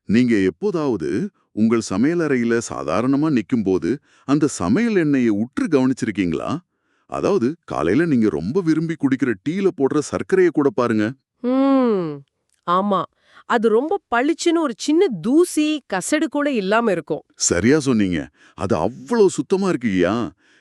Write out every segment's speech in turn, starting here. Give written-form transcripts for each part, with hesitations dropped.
நீங்க எப்போதாவது உங்கள் சமையலறையில சாதாரணமா நிக்கும்போது அந்த சமையல் எண்ணெயை உற்று கவனிச்சிருக்கீங்களா? அதாவது காலையில நீங்க ரொம்ப விரும்பி குடிக்கிற டீல போடுற சர்க்கரையை கூட பாருங்க. ம் ஆமா. அது ரொம்ப பளிச்சுன்னு ஒரு சின்ன தூசி, கசடு கூட இல்லாம இருக்கும். சரியா சொன்னீங்க. அது அவ்வளவு சுத்தமா இருக்குயா.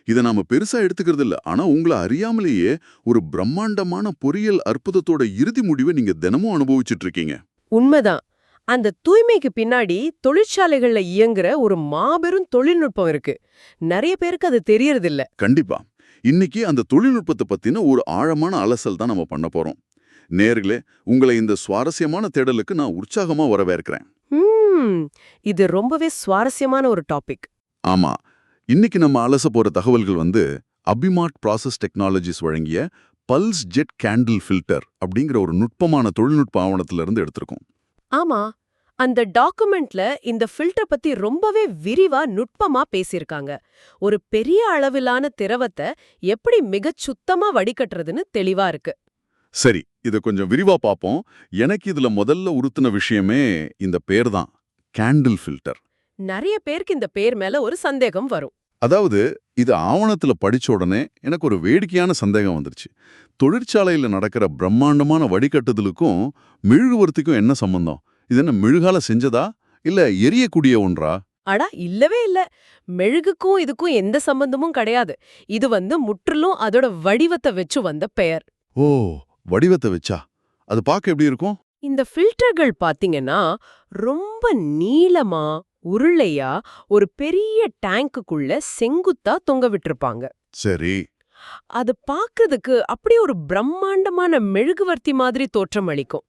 இத நாம பெருசா எடுத்துக்கிறது இல்ல. ஆனா உங்களை அறியாமலேயே ஒரு பிரம்மாண்டமான பொறியியல் அற்புதத்தோட இறுதி முடிவை நீங்க தினமும் அனுபவிச்சுட்டு இருக்கீங்க. உண்மைதான். அந்த தூய்மைக்கு பின்னாடி தொழிற்சாலைகள்ல இயங்குற ஒரு மாபெரும் தொழில்நுட்பம் இருக்கு. நெறைய பேருக்கு அது தெரியறதில்ல. கண்டிப்பா. இன்னைக்கு அந்த தொழில்நுட்பத்தை பத்தின ஒரு ஆழமான அலசல் தான் நம்ம பண்ண போறோம். நேர்களே, உங்களை இந்த சுவாரஸ்யமான தேடலுக்கு நான் உற்சாகமா வரவேற்கிறேன். ம் இது ரொம்பவே சுவாரஸ்யமான ஒரு டாபிக். ஆமா. இன்னைக்கு நம்ம அலச போற தகவல்கள் அபிமார்ட் ப்ராசஸ் டெக்னாலஜிஸ் வழங்கிய பல்ஸ் ஜெட் கேண்டில் ஃபில்டர் அப்படிங்கிற ஒரு நுட்பமான தொழில்நுட்ப ஆவணத்துல இருந்து எடுத்திருக்கோம். ஆமா. அந்த டாக்குமெண்ட்ல இந்த ஃபில்டர் பத்தி ரொம்பவே விரிவா நுட்பமா பேசியிருக்காங்க. ஒரு பெரிய அளவிலான திரவத்தை எப்படி மிகச் சுத்தமா வடிகட்டுறதுன்னு தெளிவா இருக்கு. சரி, இத கொஞ்சம் விரிவா பார்ப்போம். எனக்கு இதுல முதல்ல உறுத்துன விஷயமே இந்த பேர் தான், கேண்டில் ஃபில்டர். நெறைய பேருக்கு இந்த பேர் மேல ஒரு சந்தேகம் வரும். அதாவது இது ஆவணத்துல படிச்ச உடனே எனக்கு ஒரு வேடிக்கையான சந்தேகம் வந்துருச்சு. தொழிற்சாலையில நடக்கிற பிரம்மாண்டமான வடிகட்டுதலுக்கும் மெழுகுவர்த்திக்கும் என்ன சம்பந்தம்? இது என்ன மெழுகால செஞ்சதா இல்ல எரியக்கூடிய ஒன்றா? அடா இல்லவே இல்ல. மெழுகுக்கும் இதுக்கும் எந்த சம்பந்தமும் கிடையாது. இது முற்றிலும் அதோட வடிவத்தை வச்சு வந்த பெயர். ஓ, வடிவத்தை வச்சா அது பார்க்க எப்படி இருக்கும்? இந்த ஃபில்டர்கள் பாத்தீங்கன்னா ரொம்ப நீளமா உருளையா ஒரு பெரிய டேங்குக்குள்ள செங்குத்தா தொங்க விட்டிருப்பாங்க. சரி. அது பார்க்கிறதுக்கு அப்படியே ஒரு பிரம்மாண்டமான மெழுகுவர்த்தி மாதிரி தோற்றம் அளிக்கும்.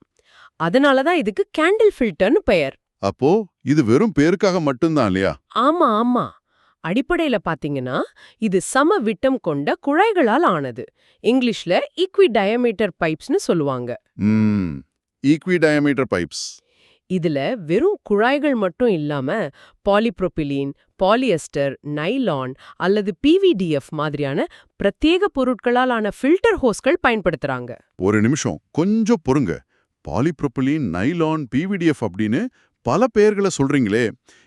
அதனாலதான் இதுக்கு கேண்டில் ஃபில்டர்னு பெயர். அப்போ இது வெறும் பேருக்காக மட்டும்தான் இல்லையா? ஆமா ஆமா. அடிப்படையில பாத்தீங்கன்னா இது சம விட்டம் கொண்ட குழாய்களால் ஆனது. இங்கிலீஷ்ல ஈக்வி டயமீட்டர் பைப்ஸ்னு சொல்லுவாங்க. Equi diameter pipes. இதுல வெறும் குழாய்கள் மட்டும் இல்லாம பாலிப்ரோபிலீன், பாலியஸ்டர், நைலான் அல்லது பிவிடிஎஃப் மாதிரியான பிரத்யேக பொருட்களால் ஆன ஃபில்டர் ஹோஸ்கள் பயன்படுத்துறாங்க. ஒரு நிமிஷம், கொஞ்சம் பொறுங்க. பாலிப்ரோபிலீன், நைலான், பிவிடிஎஃப் அப்படின்னு பல பெயர்களை சொல்றீங்களே,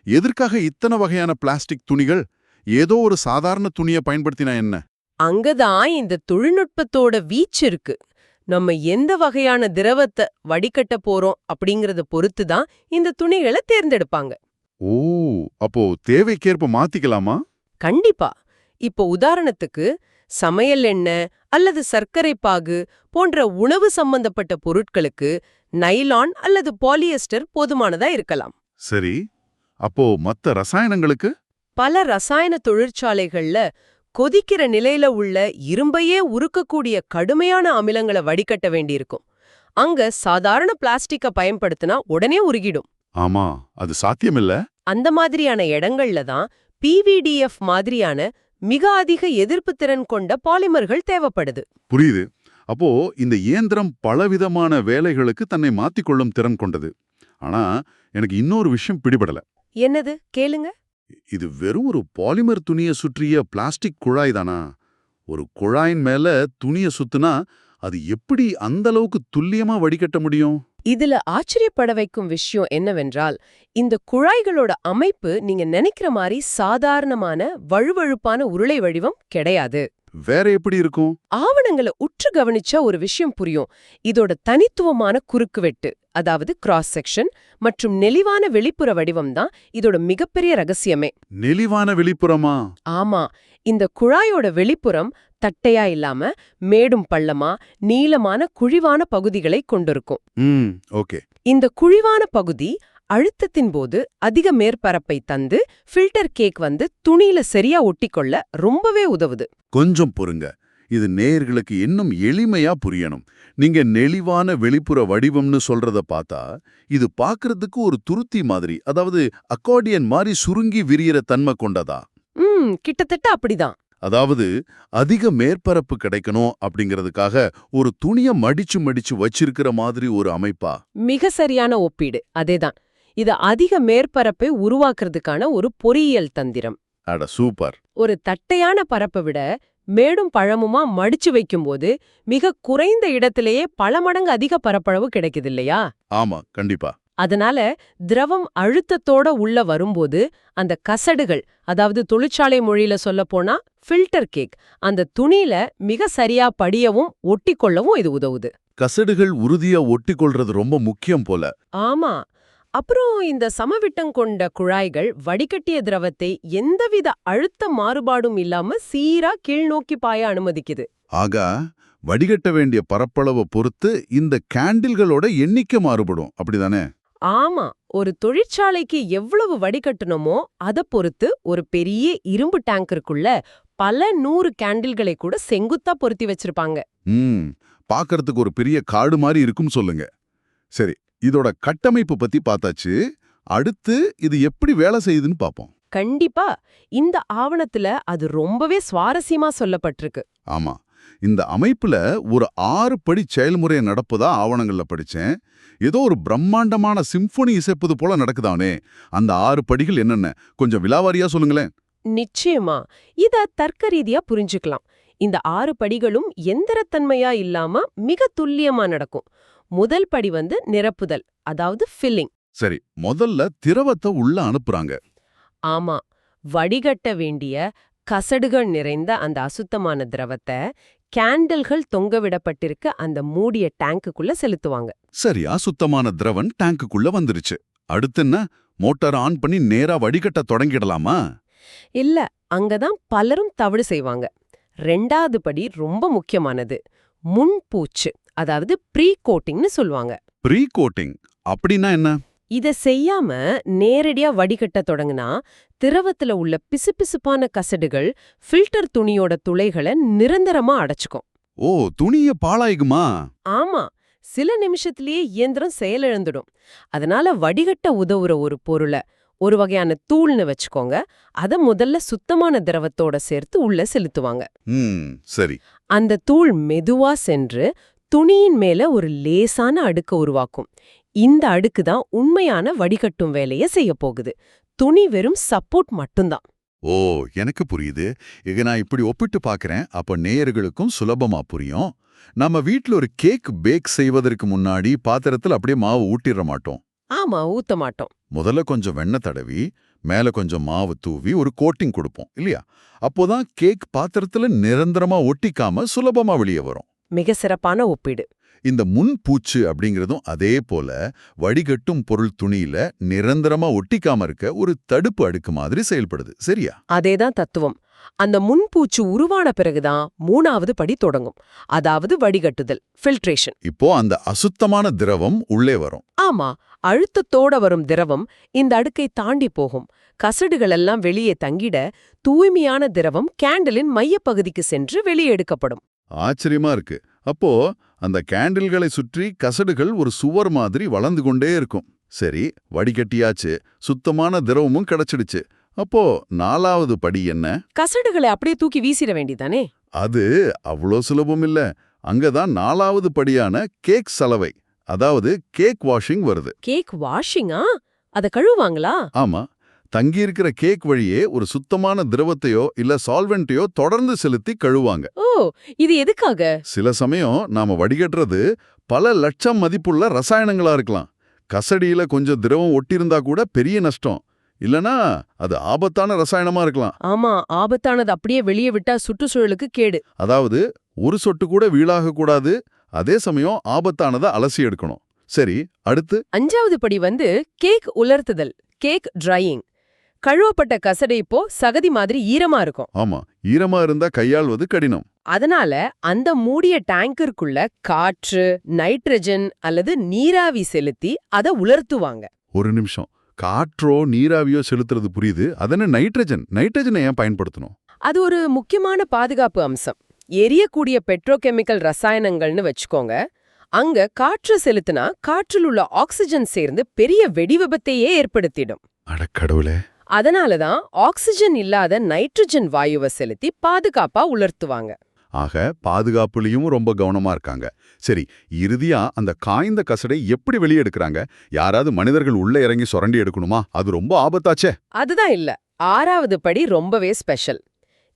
எதற்காக இத்தனை வகையான பிளாஸ்டிக் துணிகள்? ஏதோ ஒரு சாதாரண துணியை பயன்படுத்தினா என்ன? அங்கதான் இந்த தொழில்நுட்பத்தோட வீச்சு இருக்கு. நம்ம எந்த வகையான திரவத்தை வடிகட்ட போறோம் அப்படிங்கறத பொறுத்து தான் இந்த துணிகளை தேர்ந்தெடுப்பாங்க. ஓ, அப்போ தேவைக்கேற்ப மாத்திக்கலாமா? கண்டிப்பா. இப்போ உதாரணத்துக்கு சமையல் எண்ணெய் அல்லது சர்க்கரை பாகு போன்ற உணவு சம்பந்தப்பட்ட பொருட்களுக்கு நைலான் அல்லது பாலியஸ்டர் போதுமானதா இருக்கலாம். சரி. அப்போ மத்த ரசாயனங்களுக்கு? பல ரசாயன தொழிற்சாலைகள்ல கொதிக்கிற நிலையில உள்ள இரும்பையே உருக்கக்கூடிய கடுமையான அமிலங்களை வடிகட்ட வேண்டியிருக்கும். அங்க சாதாரண பிளாஸ்டிக்க பயன்படுத்தினா உடனே உருகிடும். ஆமா, அது சாத்தியமில்ல. அந்த மாதிரியான இடங்கள்ல தான் பிவிடிஎஃப் மாதிரியான மிக அதிக எதிர்ப்பு திறன் கொண்ட பாலிமர்கள் தேவைப்படுது. புரியுது. அப்போ இந்த இயந்திரம் பலவிதமான வேலைகளுக்கு தன்னை மாத்திக்கொள்ளும் திறன் கொண்டது. ஆனா எனக்கு இன்னொரு விஷயம் பிடிபடல. என்னது கேளுங்க. இது வெறும் ஒரு பாலிமர் துணியை சுற்றிய பிளாஸ்டிக் குழாய் தானா? ஒரு குழாயின் மேல துணியை சுத்துனா அது எப்படி அந்த அளவுக்கு துல்லியமா வடிகட்ட முடியும்? இதுல ஆச்சரியப்பட வைக்கும் விஷயம் என்னவென்றால் இந்த குழாய்களோட அமைப்பு நீங்க நினைக்கிற மாதிரி சாதாரணமான வழுவழுப்பான உருளை வடிவம் கிடையாது. வேற எப்படி இருக்கும்? ஆவணங்களை உற்று கவனிச்சா ஒரு விஷயம் புரியும். இதோட தனித்துவமான குறுக்குவெட்டு, அதாவது கிராஸ் செக்ஷன் மற்றும் நெளிவான வெளிப்புற வடிவம் தான் இதோட மிகப்பெரிய ரகசியமே. நெளிவான வெளிப்புறமா? ஆமா. இந்த குழாயோட வெளிப்புறம் தட்டையா இல்லாம மேடும் பள்ளமா நீளமான குழிவான பகுதிகளை கொண்டிருக்கும். ஓகே. இந்த குழிவான பகுதி அழுத்தத்தின் போது அதிக மேற்பரப்பை தந்து ஃபில்டர் கேக் துணியில சரியா ஒட்டிக்கொள்ள ரொம்பவே உதவுது. கொஞ்சம் பொறுங்க. இது நேயர்களுக்கு இன்னும் எளிமையா புரியணும். நீங்க நெளிவான வெளிப்புற வடிவம்னு சொல்றத பார்த்தா இது பார்க்கறதுக்கு ஒரு துருத்தி மாதிரி, அதாவது அக்கார்டியன் மாதிரி சுருங்கி விரியற தன்மை கொண்டதா? கிட்டத்தட்ட அப்படிதான். அதாவது அதிக மேற்பரப்பு கிடைக்கணும் அப்படிங்கிறதுக்காக ஒரு துணியை மடிச்சு மடிச்சு வச்சிருக்கிற மாதிரி ஒரு அமைப்பா? மிக சரியான ஒப்பீடு. அதேதான். இது அதிக மேற்பரப்பை உருவாக்குறதுக்கான ஒரு பொறியியல் தந்திரம். அட சூப்பர். ஒரு தட்டையான பரப்பை விட மேடும் பழமுமா மடிச்சு வைக்கும்போது மிக குறைந்த இடத்திலேயே பல மடங்கு அதிக பரப்பளவு கிடைக்குது இல்லையா? ஆமா, கண்டிப்பா. அதனால திரவம் அழுத்தத்தோட உள்ள வரும்போது அந்த கசடுகள், அதாவது தொழிற்சாலை மொழியில சொல்லப்போனா ஃபில்டர் கேக், அந்த துணியில மிக சரியா படியவும் ஒட்டிக்கொள்ளவும் இது உதவுது. கசடுகள் உறுதியா ஒட்டிக்கொள்றது ரொம்ப முக்கியம் போல. ஆமா. அப்புறம் இந்த சமவிட்டம் கொண்ட குழாய்கள் வடிகட்டிய திரவத்தை எந்தவித அழுத்த மாறுபாடும் இல்லாம சீரா கீழ்நோக்கி பாய அனுமதிக்குது. ஆகா, வடிகட்ட வேண்டிய பரப்பளவை பொறுத்து இந்த கேண்டில்களோட எண்ணிக்கை மாறுபடும், அப்படிதானே? ஆமா, ஒரு தொழிற்சாலைக்கு எவ்வளவு வடிகட்டணுமோ அத பொறுத்து ஒரு பெரிய இரும்பு டேங்கருக்குள்ள பல 100 கேண்டில்களை கூட செங்குத்தா பொருத்தி வச்சிருப்பாங்க. பாக்கறதுக்கு ஒரு பெரிய காடு மாதிரி இருக்கும் சொல்லுங்க. சரி, இதோட கட்டமைப்பு பத்தி பார்த்தாச்சு. அடுத்து இது எப்படி வேலை செய்யுதுன்னு பாப்போம். கண்டிப்பா. இந்த ஆவணத்துல அது ரொம்பவே சுவாரஸ்யமா சொல்லப்பட்டிருக்கு. ஆமா, இந்த அமைப்புல ஒரு 6 படி செயல்முறை நடப்பதா ஆவணங்கள்ல படிச்சேன். ஏதோ ஒரு பிரம்மாண்டமான சிம்பொனி இசைப்பது போல நடக்குதானே. அந்த 6 படிகள் என்னென்ன கொஞ்சம் விலாவாரியா சொல்லுங்களேன். நிச்சயமா. இத தர்க்க ரீதியா புரிஞ்சுக்கலாம். இந்த 6 படிகளும் எந்திரத்தன்மையா இல்லாம மிக துல்லியமா நடக்கும். முதல் படி நிரப்புதல், அதாவது ஃபில்லிங். சரி, முதல்ல திரவத்தை உள்ள அனுப்புறாங்க. ஆமா, வடிகட்ட வேண்டிய கசடுகள் நிறைந்த அந்த அசுத்தமான திரவத்தை கேண்டில்கள் தொங்கவிடப்பட்டிருக்க அந்த மூடிய டேங்குக்குள்ள செலுத்துவாங்க. சரியா, சுத்தமான திரவன் டேங்குக்குள்ள வந்துருச்சு. அடுத்து என்ன? மோட்டார் ஆன் பண்ணி நேரா வடிகட்ட தொடங்கிடலாமா? இல்ல, அங்கதான் பலரும் தவறு செய்வாங்க. 2வது படி ரொம்ப முக்கியமானது. முன்பூச்சு, அதாவது ப்ரீ கோட்டிங்னு சொல்லுவாங்க. ப்ரீ கோட்டிங் அப்படின்னா என்ன? இத செய்யாம நேரடியா வடிகட்ட தொடங்குனா திரவத்துல உள்ள பிசுபிசுப்பான கசடுகள் ஃபில்டர் துணியோட துளைகளை நிரந்தரமா அடைச்சுக்கும். ஓ, துணிய பாழாய்க்குமா? ஆமா, சில நிமிஷத்திலேயே இயந்திரம் செயலிழந்துடும். அதனால வடிகட்ட உதவுற ஒரு பொருளை, ஒரு வகையான தூள்னு வச்சுக்கோங்க, அத முதல்ல சுத்தமான திரவத்தோட சேர்த்து உள்ள செலுத்துவாங்க. சரி. அந்த தூள் மெதுவா சென்று துணியின் மேல ஒரு லேசான அடுக்க உருவாக்கும். இந்த அடுக்கு தான் உண்மையான வடிகட்டும் வேலையை செய்ய போகுது. துணி வெறும் சப்போர்ட் மட்டும்தான். ஓ, எனக்கு புரியுது. இங்க நான் இப்படி ஒப்பிட்டு பார்க்கறேன், அப்ப நேயர்களுக்கும் சுலபமா புரியும். நம்ம வீட்ல ஒரு கேக் பேக் செய்வதற்கு முன்னாடி பாத்திரத்துல அப்படியே மாவு ஊட்டிட மாட்டோம். ஆமா, ஊத்த மாட்டோம். முதல்ல கொஞ்சம் வெண்ணெய் தடவி மேல கொஞ்சம் மாவு தூவி ஒரு கோட்டிங் கொடுப்போம் இல்லையா? அப்போதான் கேக் பாத்திரத்துல நிரந்தரமா ஒட்டிக்காம சுலபமா வெளியே வரும். மிக சிறப்பான ஒப்பீடு. இந்த முன்பூச்சு அப்படிங்கிறதும் அதே போல வடிகட்டும் பொருள் துணியில நிரந்தரமா ஒட்டிக்காம இருக்க ஒரு தடுப்பு அடுக்கு மாதிரி செயல்படுது, சரியா? அதேதான் தத்துவம். அந்த முன்பூச்சு உருவான பிறகுதான் 3வது படி தொடங்கும், அதாவது வடிகட்டுதல், ஃபில்ட்ரேஷன். இப்போ அந்த அசுத்தமான திரவம் உள்ளே வரும். ஆமா, அழுத்தத்தோட வரும் திரவம் இந்த அடுக்கை தாண்டி போகும். கசடுகள் எல்லாம் வெளியே தங்கிட தூய்மையான திரவம் கேண்டிலின் மையப்பகுதிக்கு சென்று வெளியே எடுக்கப்படும். ஆச்சரியமா இருக்கு. அப்போ அந்த கேண்டில்களை சுற்றி கசடுகள் ஒரு சுவர் மாதிரி வளர்ந்து கொண்டே இருக்கும். சரி, வடிகட்டியாச்சு, சுத்தமான திரவமும் கிடைச்சிடுச்சு. அப்போ 4வது படி என்ன? கசடுகளை அப்படியே தூக்கி வீசிட வேண்டியதானே? அது அவ்வளோ சுலபம் இல்ல. அங்கதான் 4வது படியான கேக் சலவை, அதாவது கேக் வாஷிங் வருது. கேக் வாஷிங்கா? அத கழுவுவாங்களா? ஆமா, தங்கியிருக்கிற கேக் வழியே ஒரு சுத்தமான திரவத்தையோ இல்ல சால்வெண்ட்டையோ தொடர்ந்து செலுத்தி கழுவாங்க. ஓ, இது எதுக்காக? சில சமயம் நாம வடிகட்டுறது பல லட்சம் மதிப்புள்ள ரசாயனங்களா இருக்கலாம். கசடியில கொஞ்சம் திரவம் ஒட்டியிருந்தா கூட பெரிய நஷ்டம். இல்லனா அது ஆபத்தான ரசாயனமா இருக்கலாம். ஆமா, ஆபத்தானது அப்படியே வெளியே விட்டா சுற்றுச்சூழலுக்கு கேடு. அதாவது ஒரு சொட்டு கூட வீழாக கூடாது, அதே சமயம் ஆபத்தானதை அலசி எடுக்கணும். சரி, அடுத்து 5வது படி கேக் உலர்த்துதல், கேக் ட்ரையிங். கழுவப்பட்ட கசடை இப்போ சகதி மாதிரி ஈரமா இருக்கும். ஆமா, ஈரமா இருந்தா கையாள்வது கடினம். அதனால அந்த மூடிய டேங்கருக்குள்ள காற்று, நைட்ரஜன் அல்லது நீராவி செலுத்தி அதை உலர்த்துவாங்க. ஒரு நிமிஷம், காற்றோ நீராவியோ செலுத்துறது புரியுது. அதென்ன நைட்ரஜன்? நைட்ரஜனை ஏன் பயன்படுத்தணும்? அது ஒரு முக்கியமான பாதுகாப்பு அம்சம். எரியக்கூடிய பெட்ரோகெமிக்கல் ரசாயனங்கள்னு வச்சுக்கோங்க. அங்க காற்று செலுத்தினா காற்றில் உள்ள ஆக்சிஜன் சேர்ந்து பெரிய வெடி விபத்தையே ஏற்படுத்திடும். அடக்கடவுளே! அதனாலதான் ஆக்சிஜன் இல்லாத நைட்ரஜன் வாயுவை செலுத்தி பாதுகாப்பா உலர்த்துவாங்க. ஆக பாதுகாப்புலயும் ரொம்ப கவனமா இருக்காங்க. சரி, இறுதியா அந்த காய்ந்த கசடை எப்படி வெளியே எடுக்கிறாங்க? யாராவது மனிதர்கள் உள்ள இறங்கி சுரண்டி எடுக்கணுமா? அது ரொம்ப ஆபத்தாச்சே. அதுதான் இல்ல. 6வது படி ரொம்பவே ஸ்பெஷல்.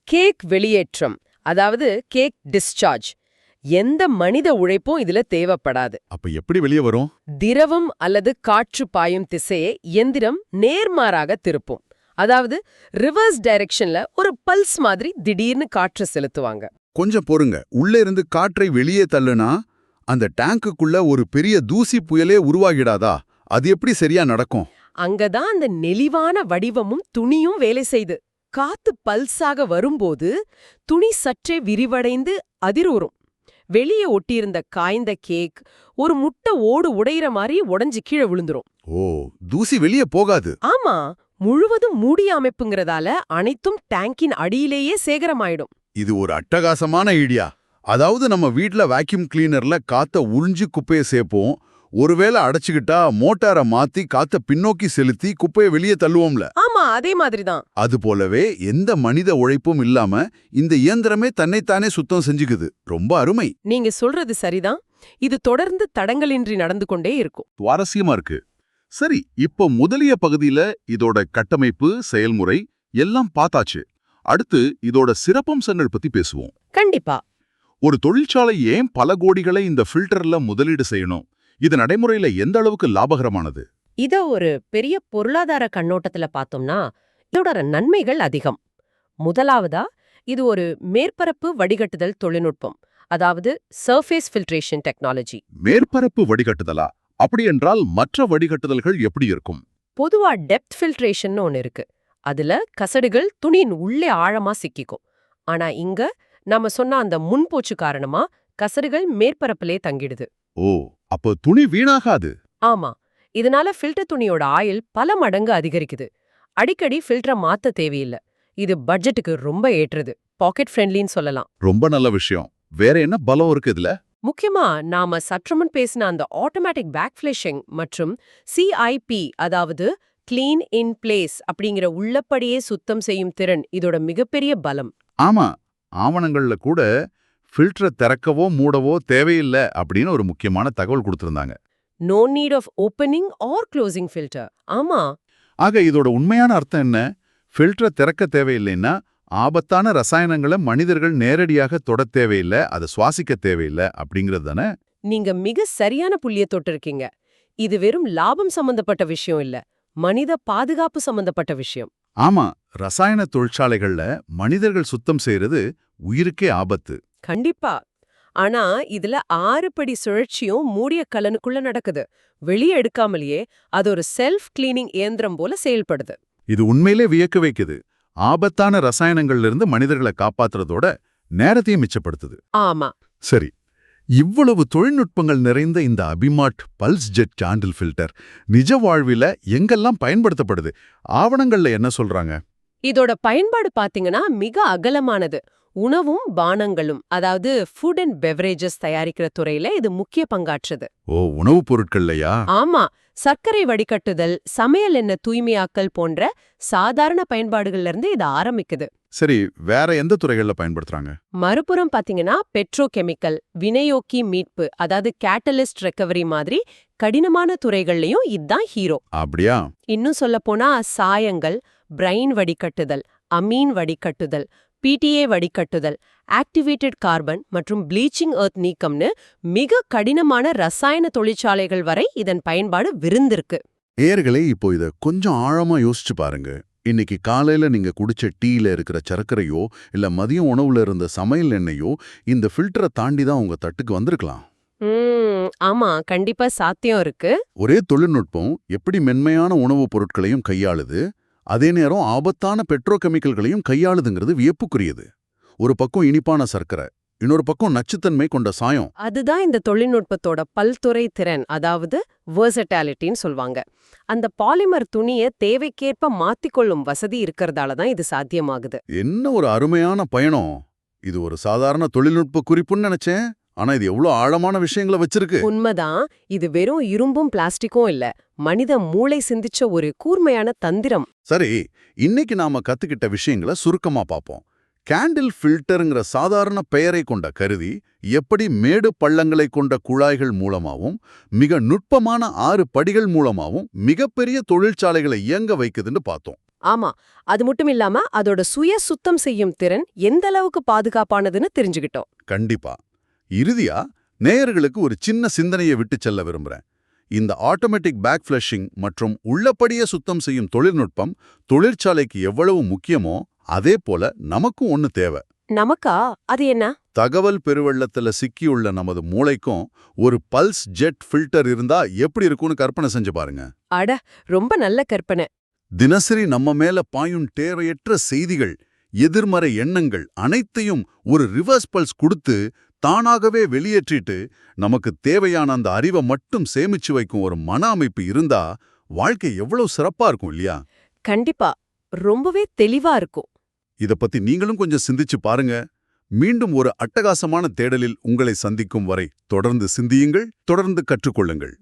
கேக் வெளியேற்றம், அதாவது கேக் டிஸ்சார்ஜ். எந்த மனித உழைப்பும் இதுல தேவைப்படாது. அப்ப எப்படி வெளியே வரும்? திரவம் அல்லது காற்று பாயும் திசையை எந்திரம் நேர்மாறாக திருப்பும். அதாவது ரிவர்ஸ் டைரக்ஷன்ல ஒரு பல்ஸ் மாதிரி திடீர்னு காற்று செலுத்துவாங்க. கொஞ்சம் பொறுங்க. உள்ளே இருந்து காற்றை வெளியே தள்ளுனா அந்த டேங்குக்குள்ள ஒரு பெரிய தூசி புயலே உருவாகிடாதா? அது எப்படி சரியா நடக்கும்? அங்கதான் அந்த நெளிவான வடிவமும் துணியும் வேலை செய்து. காத்து பல்ஸாக வரும்போது துணி சற்றே விரிவடைந்து அதிரூறும். வெளியே ஒட்டியிருந்த காய்ந்த கேக் ஒரு முட்டை ஓடு உடையிற மாதிரி உடைஞ்சு கீழே விழுந்துரும். ஓ, தூசி வெளியே போகாது. ஆமா, முழுவதும் மூடிய அமைப்புங்கிறதால அனைத்தும் டேங்கின் அடியிலேயே சேகரமாயிடும். இது ஒரு அட்டகாசமான ஐடியா. அதாவது நம்ம வீட்ல வேக்யூம் கிளீனர்ல காத்த உறிஞ்சி குப்பையை சேர்ப்போம். ஒருவேளை அடைச்சுக்கிட்டா மோட்டாரை மாத்தி காத்த பின்னோக்கி செலுத்தி குப்பையை வெளியே தள்ளுவோம்ல. ஆமா, அதே மாதிரிதான். அது போலவே எந்த மனித உழைப்பும் இல்லாம இந்த இயந்திரமே தன்னைத்தானே சுத்தம் செஞ்சுக்குது. ரொம்ப அருமை. நீங்க சொல்றது சரிதான். இது தொடர்ந்து தடங்கலின்றி நடந்து கொண்டே இருக்கும். சுவாரஸ்யமா இருக்கு. சரி, இப்போ முதலிய பகுதியில இதோட கட்டமைப்பு, செயல்முறை எல்லாம் பார்த்தாச்சு. அடுத்து இதோட சிறப்பம்சங்கள் பத்தி பேசுவோம். கண்டிப்பா. ஒரு தொழிற்சாலை ஏன் பல கோடிகளை இந்த ஃபில்டர்ல முதலீடு செய்யணும்? இது நடைமுறையில எந்த அளவுக்கு லாபகரமானது? இத ஒரு பெரிய பொருளாதார கண்ணோட்டத்துல பார்த்தோம்னா இதோட நன்மைகள் அதிகம். முதலாவதா, இது ஒரு மேற்பரப்பு வடிகட்டுதல் தொழில்நுட்பம். அதாவது சர்ஃபேஸ் ஃபில்ட்ரேஷன் டெக்னாலஜி. மேற்பரப்பு வடிகட்டுதலா? அப்படி என்றால் மற்ற வடிகட்டுதல்கள் எப்படி இருக்கும்? பொதுவா டெப்த் ஃபில்ட்ரேஷன் ஒன்னு இருக்கு. அதுல கசடுகள் துணியின் உள்ளே ஆழமா சிக்கிக்கும். ஆனா இங்க நாம சொன்ன அந்த முன்போச்சு காரணமா கசடுகள் மேற்பரப்பிலே தங்கிடுது. ஓ, அப்போ துணி வீணாகாது. ஆமா, இதனால ஃபில்டர் துணியோட ஆயுள் பல மடங்கு அதிகரிக்குது. அடிக்கடி ஃபில்டரை மாத்த தேவையில்லை. இது பட்ஜெட்டுக்கு ரொம்ப ஏற்றது. பாக்கெட் ஃப்ரெண்ட்லின்னு சொல்லலாம். ரொம்ப நல்ல விஷயம். வேற என்ன பலம் இருக்கு இதுல? முக்கியமா நாம சற்றுமுன் பேசின அந்த ஆட்டோமேட்டிக் பேக் ஃபிளிஷிங் மற்றும் CIP, அதாவது கிளீன் இன் பிளேஸ் அப்படிங்கிற உள்ளபடியே சுத்தம் செய்யும் திறன் இதோட மிகப்பெரிய பலம். ஆமா, ஆவணங்கள்ல கூட ஃபில்டரை திறக்கவோ மூடவோ தேவையில்லை அப்படின்னு ஒரு முக்கியமான தகவல் கொடுத்திருந்தாங்க. No need of opening or closing filter. ஆமா. ஆக இதோட உண்மையான அர்த்தம் என்ன? ஃபில்டரை திறக்க தேவையில்லைன்னா ஆபத்தான ரசாயனங்களை மனிதர்கள் நேரடியாக தொடத் தேவையில்லை, அதை சுவாசிக்க தேவையில்லை அப்படிங்கிறது தானே? நீங்க மிக சரியான புள்ளிய தொட்டிருக்கீங்க. இது வெறும் லாபம் சம்பந்தப்பட்ட விஷயம் இல்ல, மனித பாதுகாப்பு சம்பந்தப்பட்ட விஷயம். ஆமா, ரசாயன தொழிற்சாலைகள்ல மனிதர்கள் சுத்தம் செய்யறது உயிருக்கே ஆபத்து. கண்டிப்பா. ஆனா இதுல 6 படி சுழற்சியும் மூடிய கலனுக்குள்ள நடக்குது. வெளியே எடுக்காமலேயே அது ஒரு செல்ஃப் கிளீனிங் இயந்திரம் போல செயல்படுது. இது உண்மையிலே வியக்க வைக்குது. ஆபத்தான ரசாயனங்கள்ல இருந்து மனிதர்களை காப்பாத்துறதோட நேரத்தையும் மிச்சப்படுத்துது. ஆமா. சரி, இவ்வளவு தொழில்நுட்பங்கள் நிறைந்த இந்த அபிமாட் பல்ஸ் ஜெட் கேண்டில் ஃபில்டர் நிஜ வாழ்வில எங்கெல்லாம் பயன்படுத்தப்படுது? ஆவணங்கள்ல என்ன சொல்றாங்க? இதோட பயன்பாடு பாத்தீங்கன்னா மிக அகலமானது. உணவும் பானங்களும், அதாவது ஃபுட் அண்ட் பெவரேஜஸ் தயாரிக்கிற துறையில இது முக்கிய பங்காற்றுது. ஓ, உணவுப் பொருட்கள்லையா? ஆமா, சர்க்கரை வடிகட்டுதல், சமையல் எண்ணெய் தூய்மையாக்கல் போன்ற சாதாரண பயன்பாடுகள்ல இருந்து இது ஆரம்பிக்குது. சரி, வேற எந்த துறைகள்ல பயன்படுத்துறாங்க? மறுபுறம் பாத்தீங்கன்னா பெட்ரோகெமிக்கல், வினையோக்கி மீட்பு, அதாவது கேட்டலிஸ்ட் ரெக்கவரி மாதிரி கடினமான துறைகள்லயும் இதுதான் ஹீரோ. அப்படியா? இன்னும் சொல்லப்போனா சாயங்கள், பிரைன் வடிகட்டுதல், அமீன் வடிகட்டுதல், PTA வடிகட்டுதல், ஆக்டிவேட்டட் கார்பன் மற்றும் ப்ளீச்சிங் எர்த் நீக்கம்னு மிக கடினமான ரசாயன தொழிற்சாலைகள் வரை இதன் பயன்பாடு விருந்திருக்கு. நேயர்களே, இப்போ இத கொஞ்சம் ஆழமா யோசிச்சு பாருங்க. இன்னைக்கு காலையில நீங்க குடிச்ச டீல இருக்கிற சர்க்கரையோ இல்ல மதியம் உணவுல இருந்த சமையல் எண்ணெயோ இந்த ஃபில்டரை தாண்டி தான் உங்க தட்டுக்கு வந்திருக்கலாம். ஆமா, கண்டிப்பா சாத்தியம் இருக்கு. ஒரே தொழில்நுட்பம் எப்படி மென்மையான உணவுப் பொருட்களையும் கையாளுது, அதே நேரம் ஆபத்தான பெட்ரோகெமிக்கல்களையும் கையாளுதுங்கிறது வியப்புக்குரியது. ஒரு பக்கம் இனிப்பான சர்க்கரை, இன்னொரு பக்கம் நச்சுத்தன்மை கொண்ட சாயம். அதுதான் இந்த தொழில்நுட்பத்தோட பல்துறை திறன், அதாவது வெர்சட்டாலிட்டின்னு சொல்வாங்க. அந்த பாலிமர் துணியை தேவைக்கேற்ப மாத்திக்கொள்ளும் வசதி இருக்கிறதால தான் இது சாத்தியமாகுது. என்ன ஒரு அருமையான பயணம்! இது ஒரு சாதாரண தொழில்நுட்ப குறிப்புன்னு நினைச்சேன். ஆனா இது எவ்வளவு ஆழமான விஷயங்களை வச்சிருக்கு. உண்மைதான். இது வெறும் இரும்பும் பிளாஸ்டிக்கும் இல்ல, மனித மூளை சிந்திச்ச ஒரு கூர்மையான தந்திரம். சரி, இன்னைக்கு நாம கத்துக்கிட்ட விஷயங்களை சுருக்கமா பார்ப்போம். கேண்டில் ஃபில்டருங்கிற சாதாரண பெயரை கொண்ட கருவி எப்படி மேடு பள்ளங்களை கொண்ட குழாய்கள் மூலமாவும் மிக நுட்பமான 6 படிகள் மூலமாவும் மிகப்பெரிய தொழிற்சாலைகளை இயங்க வைக்குதுன்னு பார்த்தோம். ஆமா, அது மட்டும் இல்லாம அதோட சுய சுத்தம் செய்யும் திறன் எந்த அளவுக்கு பாதுகாப்பானதுன்னு தெரிஞ்சுக்கிட்டோம். கண்டிப்பா. இறுதியா நேயர்களுக்கு ஒரு சின்ன சிந்தனையை விட்டுச் செல்ல விரும்புறேன். இந்த ஆட்டோமேட்டிக் பேக் ஃப்ளஷிங் மற்றும் உள்ளபடியே சுத்தம் செய்யும் தொழில்நுட்பம் தொழிற்சாலைக்கு எவ்வளவு முக்கியமோ அதே போல நமக்கும் ஒண்ணு தேவை. நமக்கா? அது என்ன? தகவல் பெருவெள்ளத்துல சிக்கியுள்ள நமது மூளைக்கும் ஒரு பல்ஸ் ஜெட் ஃபில்டர் இருந்தா எப்படி இருக்கும்னு கற்பனை செஞ்சு பாருங்க. அட, ரொம்ப நல்ல கற்பனை. தினசரி நம்ம மேல பாயும் தேவையற்ற செய்திகள், எதிர்மறை எண்ணங்கள் அனைத்தையும் ஒரு ரிவர்ஸ் பல்ஸ் கொடுத்து தானாகவே வெளியேற்றிட்டு நமக்கு தேவையான அந்த அறிவை மட்டும் சேமிச்சு வைக்கும் ஒரு மன அமைப்பு இருந்தா வாழ்க்கை எவ்வளவு சிறப்பா இருக்கும் இல்லையா? கண்டிப்பா. ரொம்பவே தெளிவா இருக்கும். இத பத்தி நீங்களும் கொஞ்சம் சிந்திச்சு பாருங்க. மீண்டும் ஒரு அட்டகாசமான தேடலில் உங்களை சந்திக்கும் வரை தொடர்ந்து சிந்தியுங்கள், தொடர்ந்து கற்றுக்கொள்ளுங்கள்.